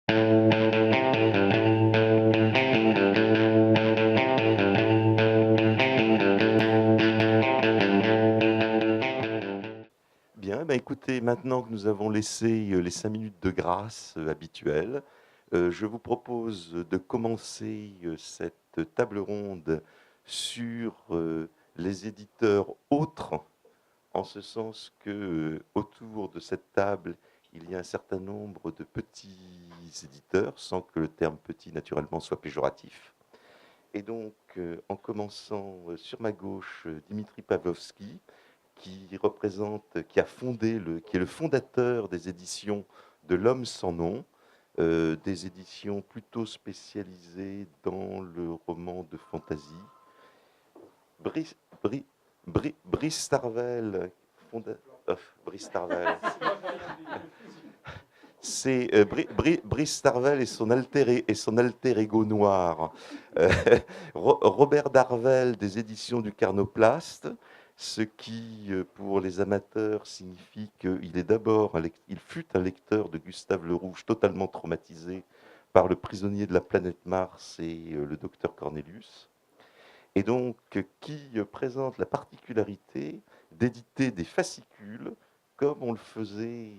Bien, bah écoutez, maintenant que nous avons laissé les 5 minutes de grâce habituelles, je vous propose de commencer cette table ronde sur les éditeurs autres, en ce sens que autour de cette table, il y a un certain nombre de petits éditeurs, sans que le terme petit naturellement soit péjoratif. Et donc, en commençant sur ma gauche, Dimitri Pavlovski, qui a fondé qui est le fondateur des éditions de l'Homme sans nom, des éditions plutôt spécialisées dans le roman de fantasy. Brice, Brice Tarvel, Brice Tarvel. C'est Brice Tarvel et son alter ego noir. Euh, Robert Darvel des éditions du Carnoplast, ce qui, pour les amateurs, signifie qu'il est il fut un lecteur de Gustave Le Rouge totalement traumatisé par Le prisonnier de la planète Mars et le docteur Cornelius, et donc qui présente la particularité d'éditer des fascicules comme on le faisait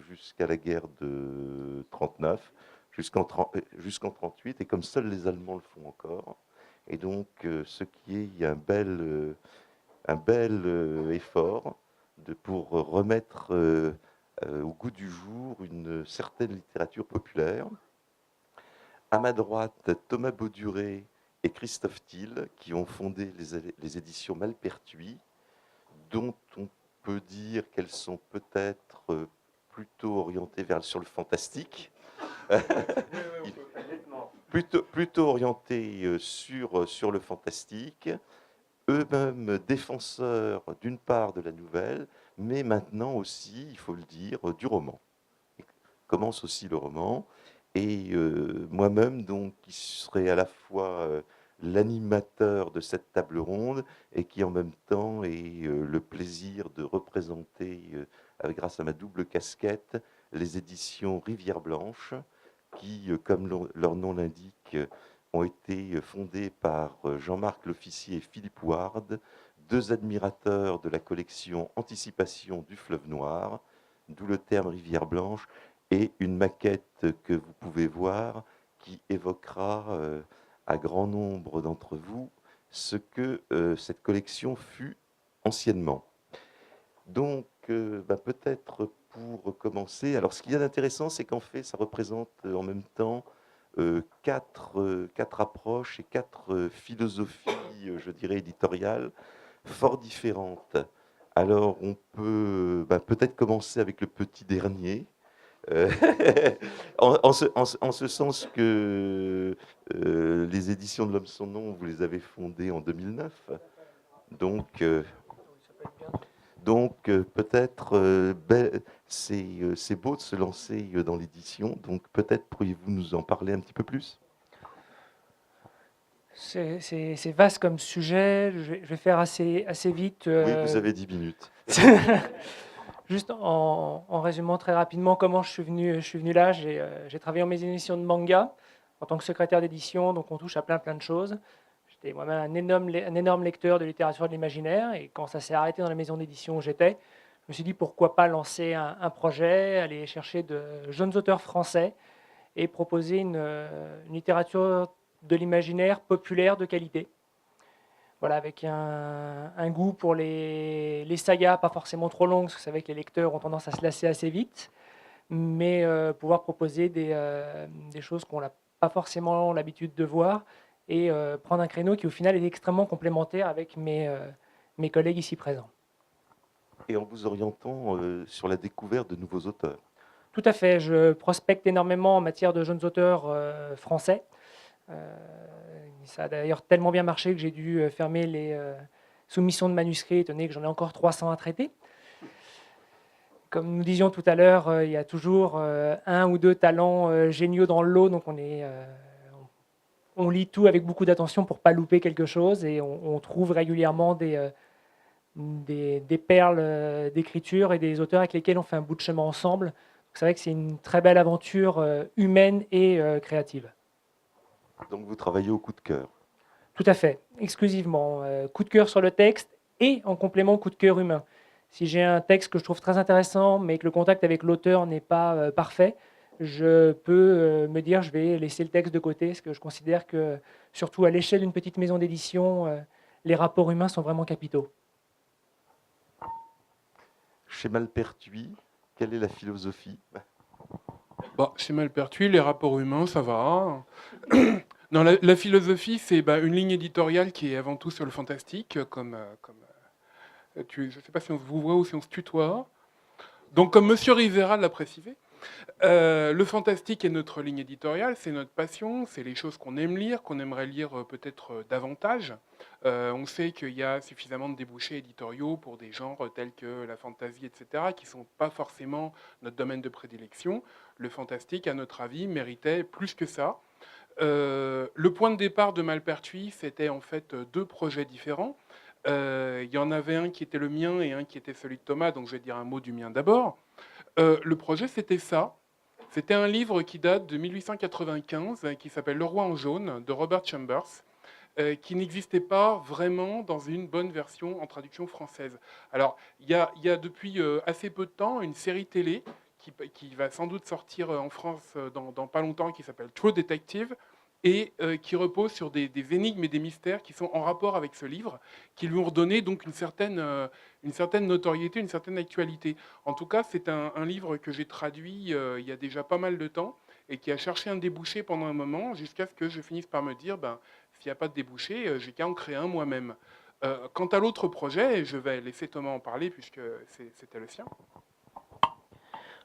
jusqu'à la guerre de 39, jusqu'en 38, et comme seuls les Allemands le font encore. Et donc, ce qui est un bel effort pour remettre au goût du jour une certaine littérature populaire. À ma droite, Thomas Bauduré et Christophe Thiel, qui ont fondé les éditions Malpertuis, dont on peut dire qu'elles sont peut-être plutôt orientées sur le fantastique, plutôt orientées sur le fantastique, eux-mêmes défenseurs d'une part de la nouvelle, mais maintenant aussi, il faut le dire, du roman. Commence aussi le roman, et moi-même, donc, qui serai à la fois l'animateur de cette table ronde et qui en même temps ait le plaisir de représenter, grâce à ma double casquette, les éditions Rivière Blanche, qui, comme leur nom l'indique, ont été fondées par Jean-Marc L'Officier et Philippe Ward, deux admirateurs de la collection Anticipation du Fleuve Noir, d'où le terme Rivière Blanche, et une maquette que vous pouvez voir qui évoquera à grand nombre d'entre vous ce que cette collection fut anciennement. Donc, peut-être pour commencer, alors ce qu'il y a d'intéressant, c'est qu'en fait, ça représente en même temps quatre approches et quatre philosophies, je dirais, éditoriales fort différentes. Alors, on peut peut-être commencer avec le petit dernier, euh, en ce sens que les éditions de l'Homme sans nom, vous les avez fondées en 2009. Donc, peut-être, c'est beau de se lancer dans l'édition. Donc peut-être pourriez-vous nous en parler un petit peu plus? C'est vaste comme sujet, je vais faire assez vite. Oui, vous avez 10 minutes. Juste en résumant très rapidement comment je suis venu là, j'ai travaillé en maison d'édition de manga en tant que secrétaire d'édition, donc on touche à plein de choses. J'étais moi-même un énorme lecteur de littérature de l'imaginaire, et quand ça s'est arrêté dans la maison d'édition où j'étais, je me suis dit pourquoi pas lancer un projet, aller chercher de jeunes auteurs français et proposer une littérature de l'imaginaire populaire de qualité. Voilà, avec un goût pour les sagas, pas forcément trop longues, parce que c'est vrai que les lecteurs ont tendance à se lasser assez vite, mais pouvoir proposer des choses qu'on n'a pas forcément l'habitude de voir, et prendre un créneau qui au final est extrêmement complémentaire avec mes collègues ici présents. Et en vous orientant sur la découverte de nouveaux auteurs. Tout à fait, je prospecte énormément en matière de jeunes auteurs français. Ça a d'ailleurs tellement bien marché que j'ai dû fermer les soumissions de manuscrits, étant donné que j'en ai encore 300 à traiter. Comme nous disions tout à l'heure, il y a toujours un ou deux talents géniaux dans le lot, donc on lit tout avec beaucoup d'attention pour ne pas louper quelque chose, et on trouve régulièrement des perles d'écriture et des auteurs avec lesquels on fait un bout de chemin ensemble. C'est vrai que c'est une très belle aventure humaine et créative. Donc vous travaillez au coup de cœur. Tout à fait, exclusivement. Coup de cœur sur le texte et en complément coup de cœur humain. Si j'ai un texte que je trouve très intéressant, mais que le contact avec l'auteur n'est pas parfait, je peux me dire je vais laisser le texte de côté, parce que je considère que, surtout à l'échelle d'une petite maison d'édition, les rapports humains sont vraiment capitaux. Chez Malpertuis, quelle est la philosophie? Bon, chez Malpertuis, les rapports humains, ça va. Non, la philosophie, c'est une ligne éditoriale qui est avant tout sur le fantastique, je ne sais pas si on se vous voit ou si on se tutoie. Donc, comme Monsieur Rivera l'a précisé, le fantastique est notre ligne éditoriale, c'est notre passion, c'est les choses qu'on aime lire, qu'on aimerait lire peut-être davantage. On sait qu'il y a suffisamment de débouchés éditoriaux pour des genres tels que la fantasy, etc., qui ne sont pas forcément notre domaine de prédilection. Le fantastique, à notre avis, méritait plus que ça. Le point de départ de Malpertuis, c'était en fait deux projets différents. Il y en avait un qui était le mien et un qui était celui de Thomas, donc je vais dire un mot du mien d'abord. Le projet, c'était ça. C'était un livre qui date de 1895, qui s'appelle Le Roi en jaune, de Robert Chambers, qui n'existait pas vraiment dans une bonne version en traduction française. Alors, il y a depuis assez peu de temps une série télé qui va sans doute sortir en France dans pas longtemps, qui s'appelle True Detective, et qui repose sur des énigmes et des mystères qui sont en rapport avec ce livre, qui lui ont redonné donc une certaine notoriété, une certaine actualité. En tout cas, c'est un livre que j'ai traduit il y a déjà pas mal de temps et qui a cherché un débouché pendant un moment, jusqu'à ce que je finisse par me dire, s'il n'y a pas de débouché, j'ai qu'à en créer un moi-même. Quant à l'autre projet, je vais laisser Thomas en parler, puisque c'était le sien.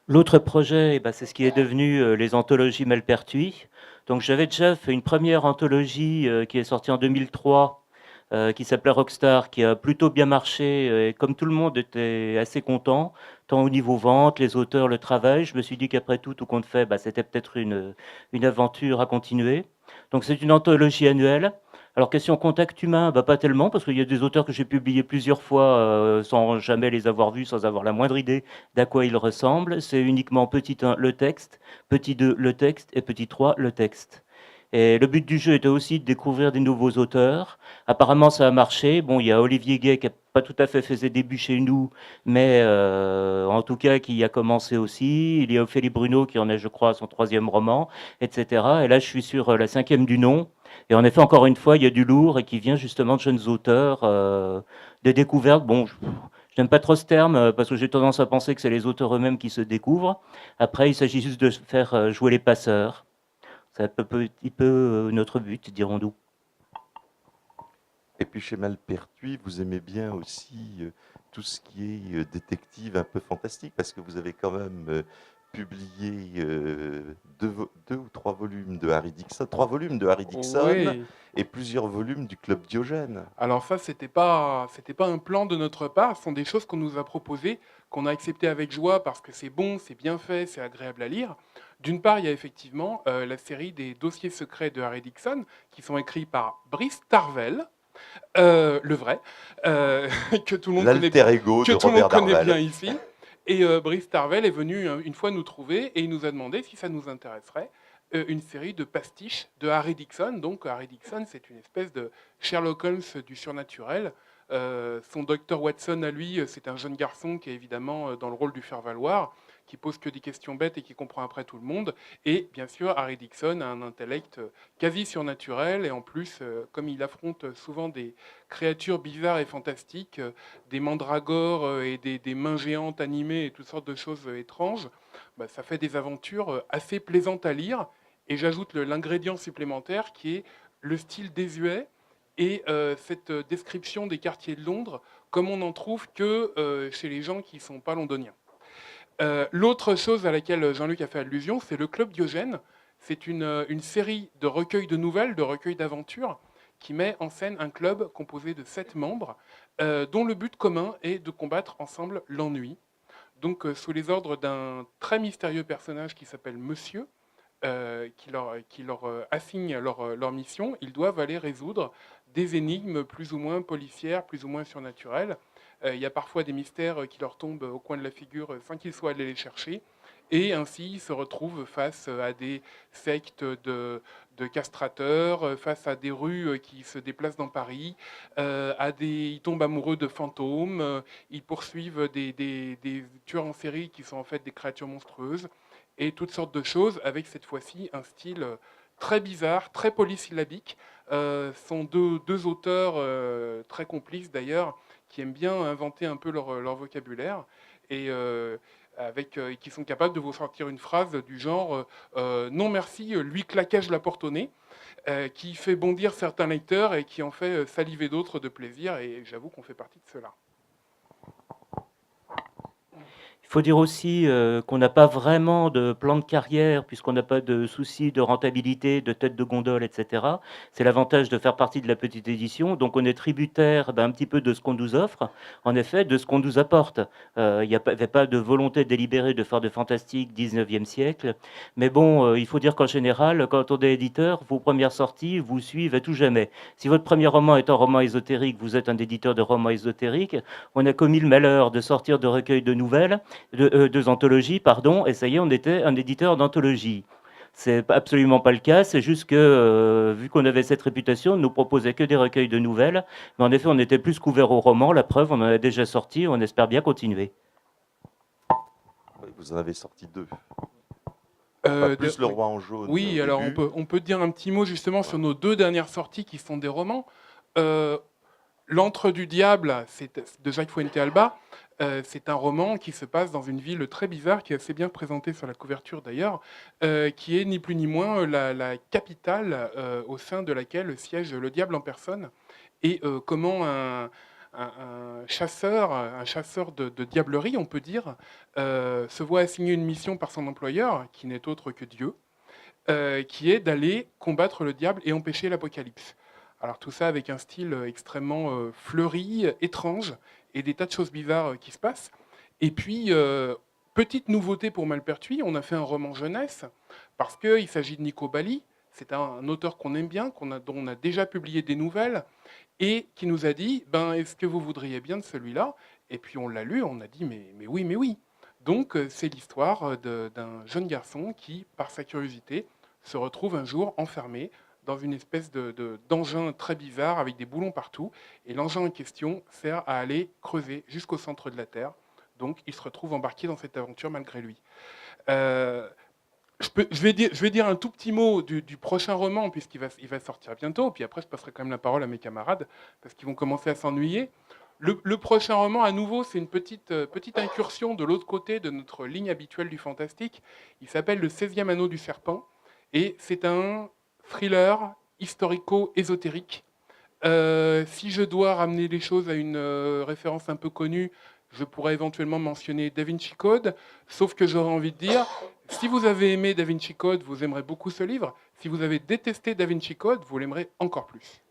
L'autre projet, c'est ce qui est devenu les anthologies Malpertuis. Donc j'avais déjà fait une première anthologie qui est sortie en 2003, qui s'appelait Rockstar, qui a plutôt bien marché. Et comme tout le monde était assez content, tant au niveau vente, les auteurs, le travail, je me suis dit qu'après tout compte fait, c'était peut-être une aventure à continuer. Donc c'est une anthologie annuelle. Alors question contact humain, pas tellement, parce qu'il y a des auteurs que j'ai publiés plusieurs fois sans jamais les avoir vus, sans avoir la moindre idée d'à quoi ils ressemblent. C'est uniquement petit 1, le texte, petit 2, le texte, et petit 3, le texte. Et le but du jeu était aussi de découvrir des nouveaux auteurs. Apparemment, ça a marché. Bon, il y a Olivier Gay qui n'a pas tout à fait fait ses débuts chez nous, mais en tout cas qui a commencé aussi. Il y a Ophélie Bruno qui en est, je crois, à son 3e roman, etc. Et là, je suis sur la 5e du nom. Et en effet, encore une fois, il y a du lourd et qui vient justement de jeunes auteurs, de découvertes. Bon, je n'aime pas trop ce terme parce que j'ai tendance à penser que c'est les auteurs eux-mêmes qui se découvrent. Après, il s'agit juste de faire jouer les passeurs. C'est un petit peu notre but, dirons-nous. Et puis chez Malpertuis, vous aimez bien aussi tout ce qui est détective un peu fantastique, parce que vous avez quand même publié deux ou trois volumes de Harry Dixon, 3 volumes de Harry Dixon Oui. et plusieurs volumes du Club Diogène. Alors ça, c'était pas un plan de notre part. Ce sont des choses qu'on nous a proposées, qu'on a acceptées avec joie parce que c'est bon, c'est bien fait, c'est agréable à lire. D'une part, il y a effectivement la série des dossiers secrets de Harry Dixon, qui sont écrits par Brice Tarvel, le vrai, que tout le monde connaît, L'alter ego que de tout le monde Robert connaît bien Darvel. ici. Et Brice Tarvel est venu une fois nous trouver et il nous a demandé si ça nous intéresserait une série de pastiches de Harry Dixon. Donc Harry Dixon, c'est une espèce de Sherlock Holmes du surnaturel. Son docteur Watson à lui, c'est un jeune garçon qui est évidemment dans le rôle du faire-valoir, qui pose que des questions bêtes et qui comprend après tout le monde. Et bien sûr, Harry Dixon a un intellect quasi surnaturel et en plus, comme il affronte souvent des créatures bizarres et fantastiques, des mandragores et des mains géantes animées et toutes sortes de choses étranges, ça fait des aventures assez plaisantes à lire. Et j'ajoute l'ingrédient supplémentaire qui est le style désuet et cette description des quartiers de Londres comme on n'en trouve que chez les gens qui ne sont pas londoniens. L'autre chose à laquelle Jean-Luc a fait allusion, c'est le Club Diogène. C'est une série de recueils de nouvelles, de recueils d'aventures, qui met en scène un club composé de 7 membres, dont le but commun est de combattre ensemble l'ennui. Donc sous les ordres d'un très mystérieux personnage qui s'appelle Monsieur, qui leur assigne leur mission, ils doivent aller résoudre des énigmes plus ou moins policières, plus ou moins surnaturelles, Il y a parfois des mystères qui leur tombent au coin de la figure sans qu'ils soient allés les chercher. Et ainsi, ils se retrouvent face à des sectes de castrateurs, face à des rues qui se déplacent dans Paris, ils tombent amoureux de fantômes, ils poursuivent des tueurs en série qui sont en fait des créatures monstrueuses, et toutes sortes de choses, avec cette fois-ci un style très bizarre, très polysyllabique. Sont deux auteurs très complices d'ailleurs, qui aiment bien inventer un peu leur vocabulaire, et qui sont capables de vous sortir une phrase du genre non merci, lui claquai-je la porte au nez, qui fait bondir certains lecteurs et qui en fait saliver d'autres de plaisir, et j'avoue qu'on fait partie de cela. Il faut dire aussi qu'on n'a pas vraiment de plan de carrière, puisqu'on n'a pas de souci de rentabilité, de tête de gondole, etc. C'est l'avantage de faire partie de la petite édition. Donc on est tributaire un petit peu de ce qu'on nous offre, en effet, de ce qu'on nous apporte. Il n'y avait pas de volonté délibérée de faire de fantastique 19e siècle. Mais bon, il faut dire qu'en général, quand on est éditeur, vos premières sorties vous suivent à tout jamais. Si votre premier roman est un roman ésotérique, vous êtes un éditeur de romans ésotériques. On a commis le malheur de sortir de recueils de nouvelles, deux anthologies, pardon, et ça y est, on était un éditeur d'anthologie. C'est absolument pas le cas, c'est juste que, vu qu'on avait cette réputation, on ne nous proposait que des recueils de nouvelles, mais en effet, on était plus couvert au roman, la preuve, on en a déjà sorti, on espère bien continuer. Oui, vous en avez sorti 2. Plus Le Roi en jaune. Oui, alors on peut dire un petit mot justement sur nos 2 dernières sorties qui sont des romans. L'Antre du Diable, de Jacques Fuentealba, c'est un roman qui se passe dans une ville très bizarre, qui est assez bien présentée sur la couverture d'ailleurs, qui est ni plus ni moins la capitale au sein de laquelle siège le diable en personne, et comment un chasseur de diablerie, on peut dire, se voit assigner une mission par son employeur, qui n'est autre que Dieu, qui est d'aller combattre le diable et empêcher l'apocalypse. Alors tout ça avec un style extrêmement fleuri, étrange, et des tas de choses bizarres qui se passent. Et puis, petite nouveauté pour Malpertuis, on a fait un roman jeunesse, parce qu'il s'agit de Nico Bali. C'est un auteur qu'on aime bien, dont on a déjà publié des nouvelles, et qui nous a dit, est-ce que vous voudriez bien de celui-là? Et puis on l'a lu, on a dit, mais oui, mais oui. Donc c'est l'histoire d'un jeune garçon qui, par sa curiosité, se retrouve un jour enfermé dans une espèce d'engin très bizarre avec des boulons partout. Et l'engin en question sert à aller creuser jusqu'au centre de la Terre. Donc il se retrouve embarqué dans cette aventure malgré lui. Je vais dire un tout petit mot du prochain roman, puisqu'il va sortir bientôt. Puis après, je passerai quand même la parole à mes camarades, parce qu'ils vont commencer à s'ennuyer. Le prochain roman, à nouveau, c'est une petite incursion de l'autre côté de notre ligne habituelle du fantastique. Il s'appelle Le 16e anneau du serpent. Et c'est un thriller historico-ésotérique. Si je dois ramener les choses à une référence un peu connue, je pourrais éventuellement mentionner Da Vinci Code, sauf que j'aurais envie de dire, si vous avez aimé Da Vinci Code, vous aimerez beaucoup ce livre. Si vous avez détesté Da Vinci Code, vous l'aimerez encore plus.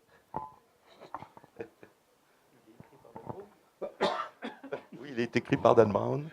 Oui, il est écrit par Dan Brown.